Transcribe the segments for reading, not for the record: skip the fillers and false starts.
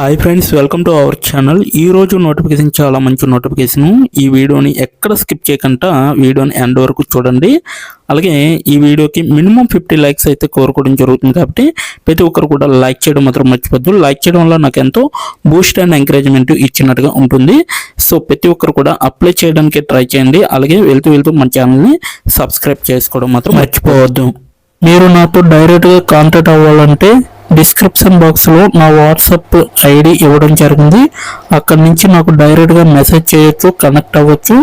Hi friends, welcome to our channel. ఈరోజు notification చాలా మంచి నోటిఫికేషను. ఈ వీడియోని ఎక్కడ స్కిప్ చేయకుండా వీడియోని ఎండ్ వరకు చూడండి. అలాగే ఈ వీడియోకి మినిమం 50 లైక్స్ అయితే కోరుకోవడం జరుగుతుంది. కాబట్టి ప్రతి ఒక్కరు కూడా లైక్ చేయడం మాత్రం మర్చిపోద్దు. లైక్ చేయడం వల్ల నాకు ఎంతో బూస్ట్ అండ్ ఎంకరేజ్మెంట్ ఇచ్చినట్టుగా ఉంటుంది. సో ప్రతి ఒక్కరు కూడా అప్లై చేయడానికి ట్రై చేయండి. అలాగే వెళ్తూ మన ఛానల్ని సబ్స్క్రైబ్ చేసుకోవడం మాత్రం మర్చిపోవద్దు. మీరు నాతో డైరెక్ట్గా కాంటాక్ట్ అవ్వాలంటే డిస్క్రిప్షన్ బాక్స్లో నా వాట్సాప్ ఐడి ఇవ్వడం జరిగింది. అక్కడి నుంచి నాకు డైరెక్ట్గా మెసేజ్ చేయొచ్చు, కనెక్ట్ అవ్వచ్చు.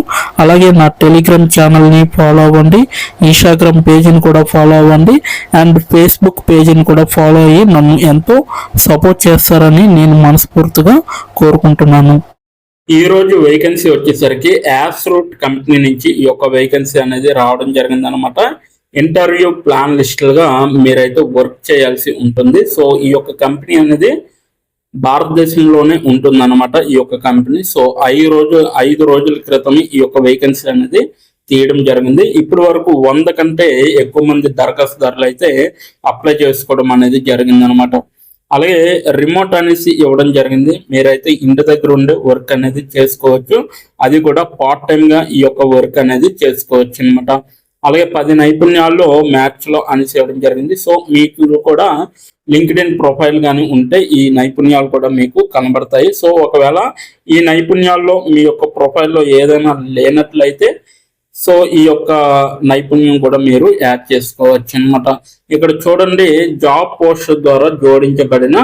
అలాగే నా టెలిగ్రామ్ ఛానల్ని ఫాలో అవ్వండి, ఇన్స్టాగ్రామ్ పేజీని కూడా ఫాలో అవ్వండి, అండ్ ఫేస్బుక్ పేజీని కూడా ఫాలో అయ్యి నన్ను ఎంతో సపోర్ట్ చేస్తారని నేను మనస్ఫూర్తిగా కోరుకుంటున్నాను. ఈరోజు వేకెన్సీ వచ్చేసరికి యాప్స్ రూట్ కంపెనీ నుంచి ఈ యొక్క వేకెన్సీ అనేది రావడం జరిగింది అనమాట. ఇంటర్వ్యూ ప్లాన్ లిస్టులుగా మీరైతే వర్క్ చేయాల్సి ఉంటుంది. సో ఈ యొక్క కంపెనీ అనేది భారతదేశంలోనే ఉంటుంది అనమాట. ఈ యొక్క కంపెనీ సో 5 రోజుల క్రితం ఈ యొక్క వేకెన్సీ అనేది తీయడం జరిగింది. ఇప్పటి వరకు 100 కంటే ఎక్కువ మంది దరఖాస్తుదారులు అయితే అప్లై చేసుకోవడం అనేది జరిగింది అనమాట. అలాగే రిమోట్ అనేసి ఇవ్వడం జరిగింది. మీరైతే ఇంటి దగ్గర ఉండే వర్క్ అనేది చేసుకోవచ్చు. అది కూడా పార్ట్ టైంగా ఈ యొక్క వర్క్ అనేది చేసుకోవచ్చు అనమాట. అలాగే 10 నైపుణ్యాల్లో మ్యాథ్స్లో అనేసి ఇవ్వడం జరిగింది. సో మీకు కూడా లింక్డ్ఇన్ ప్రొఫైల్ కానీ ఉంటే ఈ నైపుణ్యాలు కూడా మీకు కనబడతాయి. సో ఒకవేళ ఈ నైపుణ్యాల్లో మీ యొక్క ప్రొఫైల్లో ఏదైనా లేనట్లయితే సో ఈ యొక్క నైపుణ్యం కూడా మీరు యాడ్ చేసుకోవచ్చు అనమాట. ఇక్కడ చూడండి, జాబ్ పోస్ట్ ద్వారా జోడించబడిన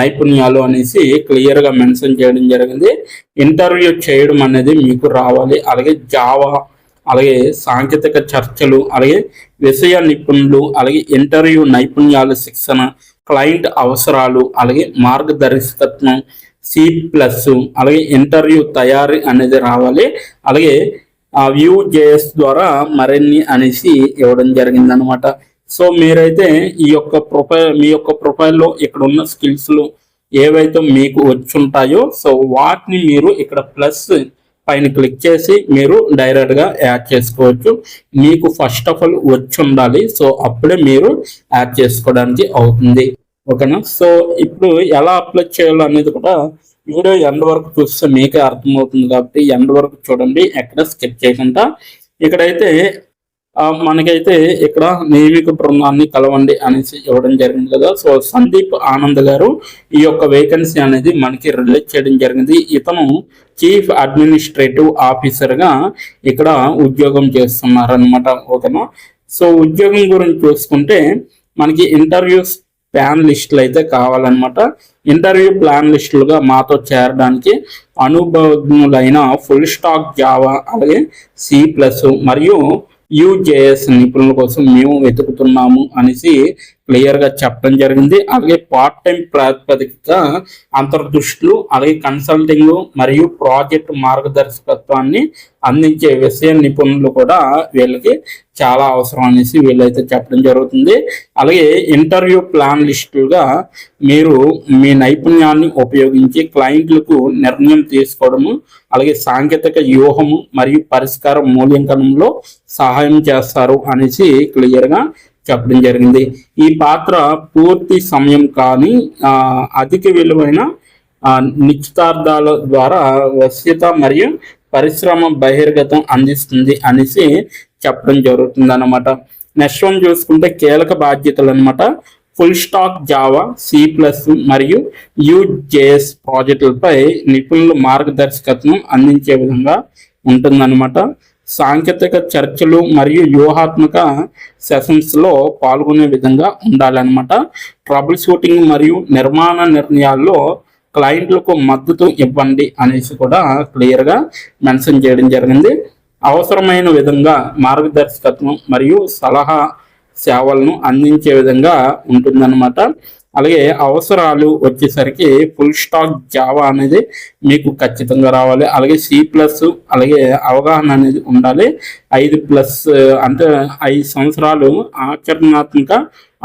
నైపుణ్యాలు అనేసి క్లియర్గా మెన్షన్ చేయడం జరిగింది. ఇంటర్వ్యూ చేయడం అనేది మీకు రావాలి. అలాగే జావా, అలాగే సాంకేతిక చర్చలు, అలాగే విషయ నిపుణులు, అలాగే ఇంటర్వ్యూ నైపుణ్యాల శిక్షణ, క్లయింట్ అవసరాలు, అలాగే మార్గదర్శకత్వం, C+, అలాగే ఇంటర్వ్యూ తయారీ అనేది రావాలి. అలాగే Vue.js ద్వారా మరిన్ని అనేసి ఇవ్వడం జరిగింది అనమాట. సో మీరైతే ఈ యొక్క మీ యొక్క ప్రొఫైల్లో ఇక్కడ ఉన్న స్కిల్స్లు ఏవైతే మీకు వచ్చుంటాయో సో వాటిని మీరు ఇక్కడ ప్లస్ పైన క్లిక్ చేసి మీరు డైరెక్ట్గా యాడ్ చేసుకోవచ్చు. మీకు ఫస్ట్ ఆఫ్ ఆల్ వచ్చి ఉండాలి. సో అప్పుడే మీరు యాడ్ చేసుకోవడానికి అవుతుంది. ఓకేనా? సో ఇప్పుడు ఎలా అప్లై చేయాలో అనేది కూడా వీడియో ఎండ్ వరకు చూస్తే మీకే అర్థమవుతుంది. కాబట్టి ఎండ్ వరకు చూడండి, ఎక్కడ స్కిప్ చేయకుండా. ఇక్కడైతే మనకైతే ఇక్కడ నియమిక బృందాన్ని కలవండి అనేసి ఇవ్వడం జరిగింది కదా. సో సందీప్ ఆనంద్ గారు ఈ యొక్క వేకెన్సీ అనేది మనకి రిలీజ్ చేయడం జరిగింది. ఇతను చీఫ్ అడ్మినిస్ట్రేటివ్ ఆఫీసర్గా ఇక్కడ ఉద్యోగం చేస్తున్నారనమాట. ఓకేనా? సో ఉద్యోగం గురించి చూసుకుంటే మనకి ఇంటర్వ్యూస్ ప్లాన్ లిస్టులు అయితే కావాలన్నమాట. ఇంటర్వ్యూ ప్లాన్ లిస్టులుగా మాతో చేరడానికి అనుభవజ్ఞులైన ఫుల్ స్టాక్ జావా, అలాగే C+, మరియు Vue.js నిపుణుల కోసం మేము వెతుకుతున్నాము అనేసి క్లియర్గా చెప్పడం జరిగింది. అలాగే పార్ట్ టైం ప్రాతిపదికగా అంతర్దృష్టులు, అలాగే కన్సల్టింగ్ మరియు ప్రాజెక్ట్ మార్గదర్శకత్వాన్ని అందించే విషయ నిపుణులు కూడా వీళ్ళకి చాలా అవసరం అనేసి వీళ్ళైతే చెప్పడం జరుగుతుంది. అలాగే ఇంటర్వ్యూ ప్లాన్ లిస్టులుగా మీరు మీ నైపుణ్యాన్ని ఉపయోగించి క్లయింట్లకు నిర్ణయం తీసుకోవడము, అలాగే సాంకేతిక వ్యూహము మరియు పరిష్కార మూల్యాంకనంలో సహాయం చేస్తారు అనేసి క్లియర్గా చెప్పడం జరిగింది. ఈ పాత్ర పూర్తి సమయం కానీ అధిక విలువైన నిశ్చితార్థాల ద్వారా వశ్యత మరియు పరిశ్రమ బహిర్గతం అందిస్తుంది అనేసి చెప్పడం జరుగుతుంది అన్నమాట. నెక్స్ట్ వన్ చూసుకుంటే కీలక బాధ్యతలు అనమాట. ఫుల్ స్టాక్ జావా, C+, మరియు Vue.js ప్రాజెక్టులపై నిపుణుల మార్గదర్శకత్వం అందించే విధంగా ఉంటుందన్నమాట. సాంకేతిక చర్చలు మరియు వ్యూహాత్మక సెషన్స్లో పాల్గొనే విధంగా ఉండాలన్నమాట. ట్రబుల్ షూటింగ్ మరియు నిర్మాణ నిర్ణయాల్లో క్లయింట్లకు మద్దతు ఇవ్వండి అనేసి కూడా క్లియర్గా మెన్షన్ చేయడం జరిగింది. అవసరమైన విధంగా మార్గదర్శకత్వం మరియు సలహా సేవలను అందించే విధంగా ఉంటుందన్నమాట. అలాగే అవసరాలు వచ్చేసరికి ఫుల్ స్టాక్ జావా అనేది మీకు ఖచ్చితంగా రావాలి. అలాగే C+, అలాగే అవగాహన అనేది ఉండాలి. 5+ అంటే 5 సంవత్సరాలు ఆచరణాత్మక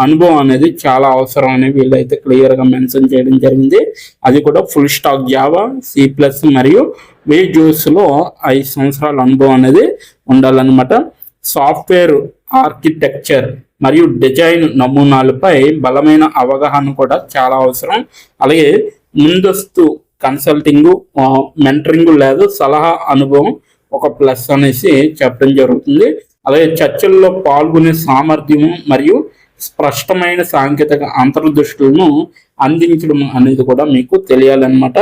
అనుభవం అనేది చాలా అవసరం అని వీళ్ళైతే క్లియర్గా మెన్షన్ చేయడం జరిగింది. అది కూడా ఫుల్ స్టాక్ జావా, C+, మరియు Vue.jsలో 5 సంవత్సరాల అనుభవం అనేది ఉండాలన్నమాట. సాఫ్ట్వేర్ ఆర్కిటెక్చర్ మరియు డిజైన్ నమూనాలపై బలమైన అవగాహన కూడా చాలా అవసరం. అలాగే ముందస్తు కన్సల్టింగ్, మెంటరింగ్ లేదా సలహా అనుభవం ఒక ప్లస్ అనేసి చెప్పడం జరుగుతుంది. అలాగే చర్చల్లో పాల్గొనే సామర్థ్యము మరియు స్పష్టమైన సాంకేతిక అంతర్దృష్టులను అందించడం అనేది కూడా మీకు తెలియాలన్నమాట.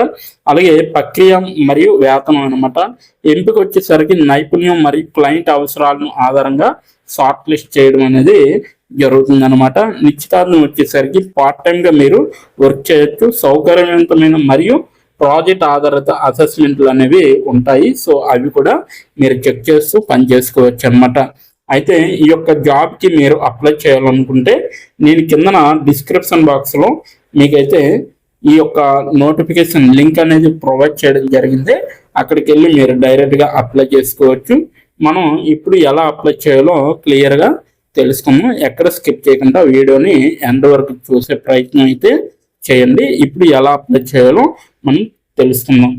అలాగే ప్రక్రియ మరియు వేతనం అనమాట. ఎంపిక వచ్చేసరికి నైపుణ్యం మరియు క్లయింట్ అవసరాలను ఆధారంగా షార్ట్ లిస్ట్ చేయడం అనేది జరుగుతుంది అనమాట. నిశ్చితార్థం వచ్చేసరికి పార్ట్ టైంగా మీరు వర్క్ చేయొచ్చు. సౌకర్యవంతమైన మరియు ప్రాజెక్ట్ ఆధారిత అసెస్మెంట్లు అనేవి ఉంటాయి. సో అవి కూడా మీరు చెక్ చేస్తూ పని చేసుకోవచ్చు అనమాట. అయితే ఈ యొక్క జాబ్కి మీరు అప్లై చేయాలనుకుంటే నేను కిందన డిస్క్రిప్షన్ బాక్స్లో మీకైతే ఈ యొక్క నోటిఫికేషన్ లింక్ అనేది ప్రొవైడ్ చేయడం జరిగింది. అక్కడికి వెళ్ళి మీరు డైరెక్ట్గా అప్లై చేసుకోవచ్చు. మనం ఇప్పుడు ఎలా అప్లై చేయాలో క్లియర్గా తెలుసుకుందాం. ఎక్కడ స్కిప్ చేయకుండా వీడియోని ఎండ్ వరకు చూసే ప్రయత్నం అయితే చేయండి. ఇప్పుడు ఎలా అప్లై చేయాలో మనం తెలుసుకుందాం.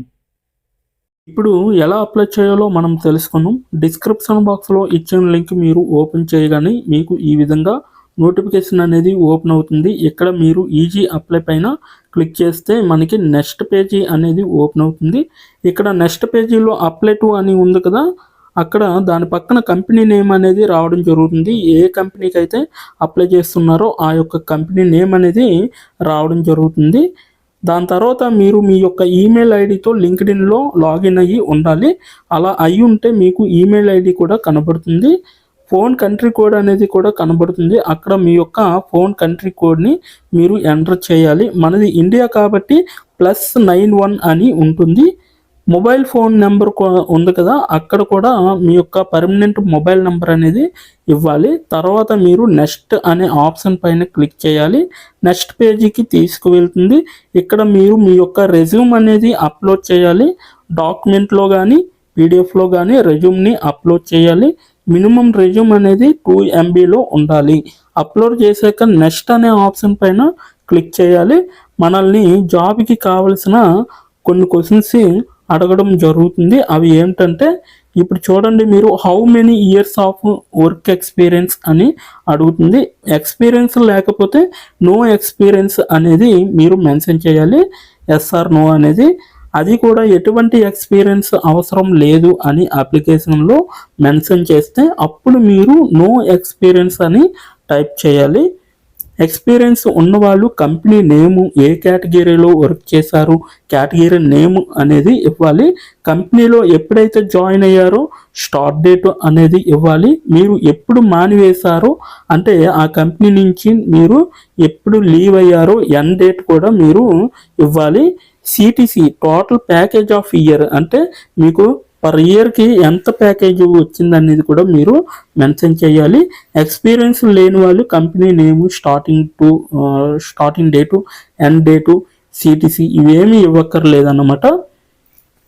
ఇప్పుడు ఎలా అప్లై చేయాలో మనం తెలుసుకుందాం. డిస్క్రిప్షన్ బాక్స్లో ఇచ్చిన లింక్ మీరు ఓపెన్ చేయగానే మీకు ఈ విధంగా నోటిఫికేషన్ అనేది ఓపెన్ అవుతుంది. ఇక్కడ మీరు ఈజీ అప్లై పైన క్లిక్ చేస్తే మనకి నెక్స్ట్ పేజీ అనేది ఓపెన్ అవుతుంది. ఇక్కడ నెక్స్ట్ పేజీలో అప్లై టు అని ఉంది కదా, అక్కడ దాని పక్కన కంపెనీ నేమ్ అనేది రావడం జరుగుతుంది. ఏ కంపెనీకి అయితే అప్లై చేస్తున్నారో ఆ యొక్క కంపెనీ నేమ్ అనేది రావడం జరుగుతుంది. దాని తర్వాత మీరు మీ యొక్క ఈమెయిల్ ఐడితో లింక్డ్ఇన్లో లాగిన్ అయ్యి ఉండాలి. అలా అయి ఉంటే మీకు ఈమెయిల్ ఐడి కూడా కనబడుతుంది. ఫోన్ కంట్రీ కోడ్ అనేది కూడా కనబడుతుంది. అక్కడ మీ యొక్క ఫోన్ కంట్రీ కోడ్ని మీరు ఎంటర్ చేయాలి. మనది ఇండియా కాబట్టి +91 అని ఉంటుంది. మొబైల్ ఫోన్ నెంబర్ ఉంది కదా, అక్కడ కూడా మీ యొక్క పర్మనెంట్ మొబైల్ నెంబర్ అనేది ఇవ్వాలి. తర్వాత మీరు నెక్స్ట్ అనే ఆప్షన్ పైన క్లిక్ చేయాలి. నెక్స్ట్ పేజీకి తీసుకువెళ్తుంది. ఇక్కడ మీరు మీ యొక్క రెజ్యూమ్ అనేది అప్లోడ్ చేయాలి. డాక్యుమెంట్లో కానీ పీడిఎఫ్లో కానీ రెజ్యూమ్ని అప్లోడ్ చేయాలి. మినిమం రెజ్యూమ్ అనేది 2 MBలో ఉండాలి. అప్లోడ్ చేశాక నెక్స్ట్ అనే ఆప్షన్ పైన క్లిక్ చేయాలి. మనల్ని జాబ్కి కావలసిన కొన్ని క్వశ్చన్స్ అడగడం జరుగుతుంది. అవి ఏంటంటే ఇప్పుడు చూడండి, మీరు how many years of work experience అని అడుగుతుంది. ఎక్స్పీరియన్స్ లేకపోతే నో ఎక్స్పీరియన్స్ అనేది మీరు మెన్షన్ చేయాలి. ఎస్ ఆర్ నో అనేది. అది కూడా ఎటువంటి ఎక్స్పీరియన్స్ అవసరం లేదు అని అప్లికేషన్లో మెన్షన్ చేస్తే అప్పుడు మీరు నో ఎక్స్పీరియన్స్ అని టైప్ చేయాలి. ఎక్స్పీరియన్స్ ఉన్నవాళ్ళు కంపెనీ నేము, ఏ కేటగిరీలో వర్క్ చేశారు, కేటగిరీ నేమ్ అనేది ఇవ్వాలి. కంపెనీలో ఎప్పుడైతే జాయిన్ అయ్యారో స్టార్ట్ డేట్ అనేది ఇవ్వాలి. మీరు ఎప్పుడు మానివేశారో అంటే ఆ కంపెనీ నుంచి మీరు ఎప్పుడు లీవ్ అయ్యారో ఎండ్ డేట్ కూడా మీరు ఇవ్వాలి. CTC total package of year అంటే మీకు పర్ ఇయర్కి ఎంత ప్యాకేజ్ వచ్చింది అనేది కూడా మీరు మెన్షన్ చేయాలి. ఎక్స్పీరియన్స్ లేని వాళ్ళు company name, starting date, end date, CTC ఇవేమీ ఇవ్వక్కర్లేదన్నమాట.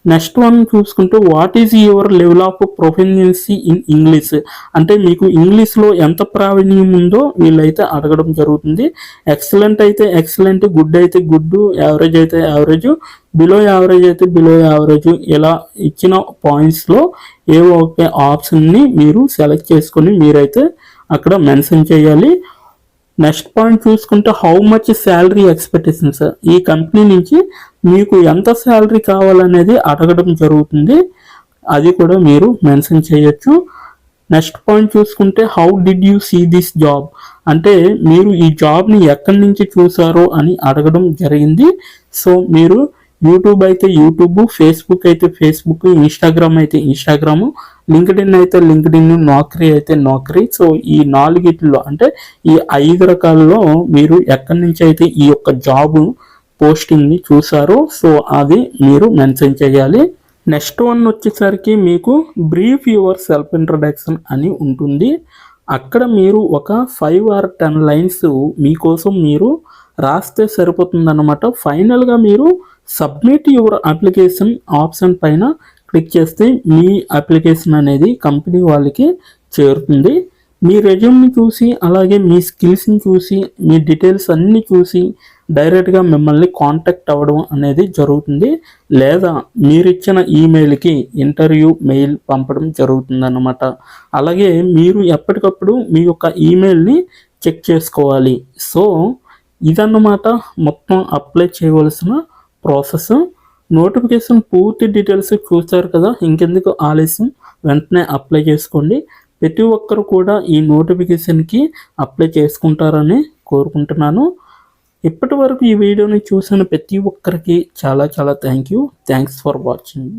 నెక్స్ట్ వన్ చూసుకుంటే what is your level of proficiency in English అంటే మీకు ఇంగ్లీష్లో ఎంత ప్రావీణ్యం ఉందో వీళ్ళైతే అడగడం జరుగుతుంది. ఎక్సలెంట్ అయితే ఎక్సలెంట్, గుడ్ అయితే గుడ్, యావరేజ్ అయితే యావరేజ్, బిలో యావరేజ్ అయితే బిలో యావరేజ్, ఇలా ఇచ్చిన పాయింట్స్లో ఏవో ఒక ఆప్షన్ని మీరు సెలెక్ట్ చేసుకొని మీరైతే అక్కడ మెన్షన్ చేయాలి. నెక్స్ట్ పాయింట్ చూసుకుంటే హౌ మచ్ శాలరీ ఎక్స్పెక్టేషన్స్, ఈ కంపెనీ నుంచి మీకు ఎంత శాలరీ కావాలనేది అడగడం జరుగుతుంది. అది కూడా మీరు మెన్షన్ చేయొచ్చు. నెక్స్ట్ పాయింట్ చూసుకుంటే how did you see this job అంటే మీరు ఈ జాబ్ని ఎక్కడి నుంచి చూసారో అని అడగడం జరిగింది. సో మీరు యూట్యూబ్ అయితే యూట్యూబ్, ఫేస్బుక్ అయితే ఫేస్బుక్, ఇన్స్టాగ్రామ్ అయితే ఇన్స్టాగ్రామ్, లింక్డ్ఇన్ అయితే లింక్డ్ఇన్, నౌకరీ అయితే నౌకరీ. సో ఈ 4 అంటే ఈ 5 రకాలలో మీరు ఎక్కడి నుంచి అయితే ఈ యొక్క జాబ్ పోస్టింగ్ని చూసారో సో అది మీరు మెన్షన్ చేయాలి. నెక్స్ట్ వన్ వచ్చేసరికి మీకు బ్రీఫ్ యువర్ సెల్ఫ్ ఇంట్రడక్షన్ అని ఉంటుంది. అక్కడ మీరు ఒక 5 or 10 లైన్స్ మీకోసం మీరు రాస్తే సరిపోతుందన్నమాట. ఫైనల్గా మీరు సబ్మిట్ యువర్ అప్లికేషన్ ఆప్షన్ పైన క్లిక్ చేస్తే మీ అప్లికేషన్ అనేది కంపెనీ వాళ్ళకి చేరుతుంది. మీ రెజ్యూమ్ని చూసి అలాగే మీ స్కిల్స్ని చూసి మీ డీటెయిల్స్ అన్నీ చూసి డైరెక్ట్గా మిమ్మల్ని కాంటాక్ట్ అవ్వడం అనేది జరుగుతుంది. లేదా మీరు ఇచ్చిన ఈమెయిల్కి ఇంటర్వ్యూ మెయిల్ పంపడం జరుగుతుందన్నమాట. అలాగే మీరు ఎప్పటికప్పుడు మీ యొక్క ఈమెయిల్ని చెక్ చేసుకోవాలి. సో ఇదన్నమాట మొత్తం అప్లై చేయవలసిన ప్రాసెస్. నోటిఫికేషన్ పూర్తి డీటెయిల్స్ చూస్తారు కదా, ఇంకెందుకు ఆలస్యం, వెంటనే అప్లై చేసుకోండి. ప్రతి ఒక్కరు కూడా ఈ నోటిఫికేషన్కి అప్లై చేసుకుంటారని కోరుకుంటున్నాను. ఇప్పటి వరకు ఈ వీడియోని చూసిన ప్రతి ఒక్కరికి చాలా చాలా థ్యాంక్స్ ఫర్ వాచింగ్.